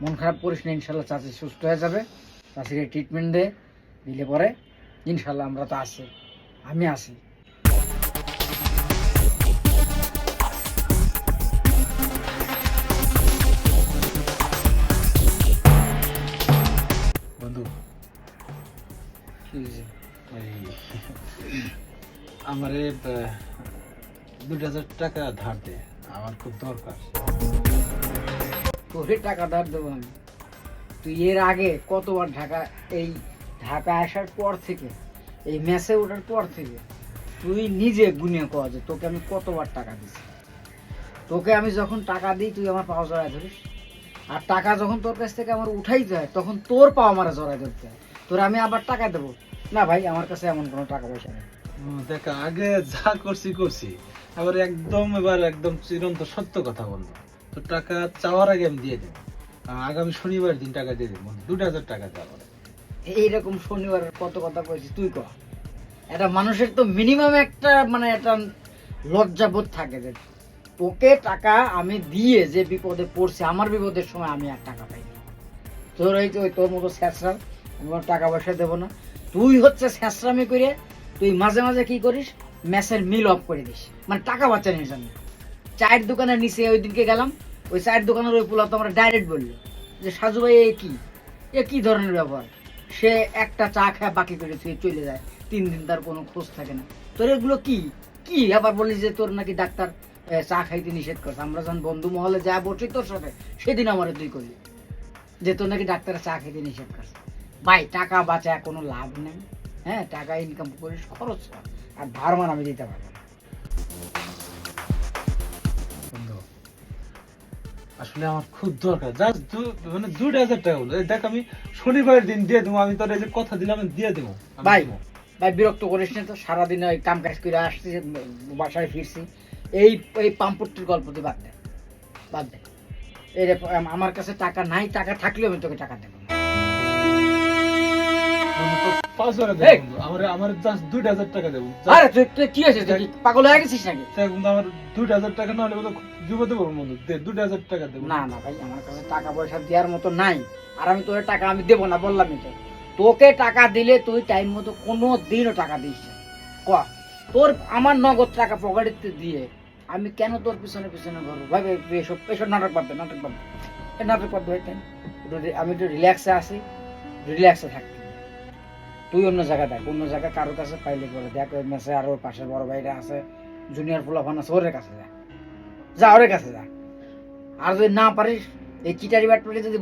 মন খারাপ করিস না, ইনশাল্লাহ চাচি সুস্থ হয়ে যাবে। চাচির ট্রিটমেন্ট দিলে পরে ইনশাল্লাহ আমরা তো আছি, আমি আছি। বন্ধু, কি হয়েছে? আমারে 2000 টাকা ধার দে, আমার খুব দরকার। তোরে টাকা ধার দেবো আমি? তুই এর আগে কতবার ঢাকা আসার পর থেকে, এই মেসে ওঠার পর থেকে তুই নিজে গুনে কয়া যে তোকে আমি কতবার টাকা দিছি। তোকে আমি যখন টাকা দিই তুই আমার পাওয়া জড়ায় ধরিস, আর টাকা যখন তোর কাছ থেকে আমার উঠাই যায় তখন তোর পাওয়া আমার জড়ায় ধরতে হয়। তোর আমি আবার টাকা দেবো না ভাই, আমার কাছে এমন কোনো টাকা পয়সা নেই। দেখ, আগে যা করছি আবার এবার একদম চিরন্তন সত্য কথা বলবো। তো টাকা চাওয়ার আগে আমি দিয়ে দেবো। আগামী শনিবার দিন টাকা দিয়ে দেবো, 2000 টাকা দেওয়া। এইরকম শনিবারের কত কথা কয়েছিস তুই ক। একটা মানুষের তো মিনিমাম একটা একটা লজ্জাবোধ থাকে যে তোকে টাকা আমি দিয়ে যে বিপদে পড়ছি, আমার বিপদের সময় আমি আর টাকা পাইনি। তোর মতো স্যাঁচড়াল আমি টাকা পয়সা দেবো না। তুই হচ্ছে স্যাঁচড়ামি করে তুই মাঝে মাঝে কি করিস, ম্যাচের মিল অফ করে দিস, টাকা বাঁচানোর জন্য। চায়ের দোকানের নিচে ওই দিনকে গেলাম, ওই চায়ের দোকানের ওই পোলা তো আমরা ডাইরেক্ট বললো যে সাজু ভাই এ কি ধরনের ব্যবহার। সে একটা চা খায় বাকি করে চলে যায়, 3 দিন তার কোনো খোঁজ থাকে না। তোর এগুলো কি কি আবার বলি যে তোর নাকি ডাক্তার চা খাইতে নিষেধ করছে। আমরা যখন বন্ধু মহলে যা বসি তোর সাথে, সেদিন আমার তুই করলি যে তোর নাকি ডাক্তার চা খাইতে নিষেধ করছে। ভাই টাকা বাঁচায় কোনো লাভ নেই। হ্যাঁ, টাকা ইনকাম করিস, খরচ কর, আর ধার মান আমি দিতে পারবো না। বন্ধু, আসলে আমার খুব দরকার, জাস্ট 2000 টাকা বলো। দেখ, আমি শনিবার দিন দিয়ে দেবো। আমি তোর এই যে কথা দিলাম দিয়ে দেবো ভাই ভাই বিরক্ত করিস না তো, সারাদিন ওই কাম কাজ করে আসছি, বাসায় ফিরছি, এই এই পাম্পটির গল্প তুই বাদ দে, বাদ দে। এই আমার কাছে টাকা নাই, টাকা থাকলেও আমি তোকে টাকা দেবো না। আমার জাস্ট 2000 টাকা দেবো। আরে তুই কি আছে, তুই পাগল হয়ে গেছিস নাকি? আমার 2000 টাকা না হলে বিপদে পড়বো বন্ধু। 2000 টাকা দেবো। না না ভাই, আমার কাছে টাকা পয়সা দেওয়ার মতো নাই, আর আমি তোর টাকা আমি দেবো না, বললামই তো। তোকে টাকা দিলে তুই টাইম মতো কোনো দিনও টাকা দিস না। ক তোর আমার নগদ টাকা পকেটে দিয়ে আমি কেন তোর পিছনে পিছনে ঘুরবো? ভাই ভাই এসব এসব নাটক বাদ দে, নাটক বাদ দে, নাটক বাদ দে ভাই। আমি একটু রিল্যাক্সে আছি, রিল্যাক্সে থাকতে। তুই অন্য জায়গায় দেখ, অন্য জায়গায় কারোর কাছে পাইলে করে দেখ। ওই মেসে আর ওর পাশে বড় ভাইরা আছে, জুনিয়র পোলাপান আছে, ওর কাছে যা, ওর কাছে যা। আর যদি না পারিস এই চিটারি বাটপারি যদি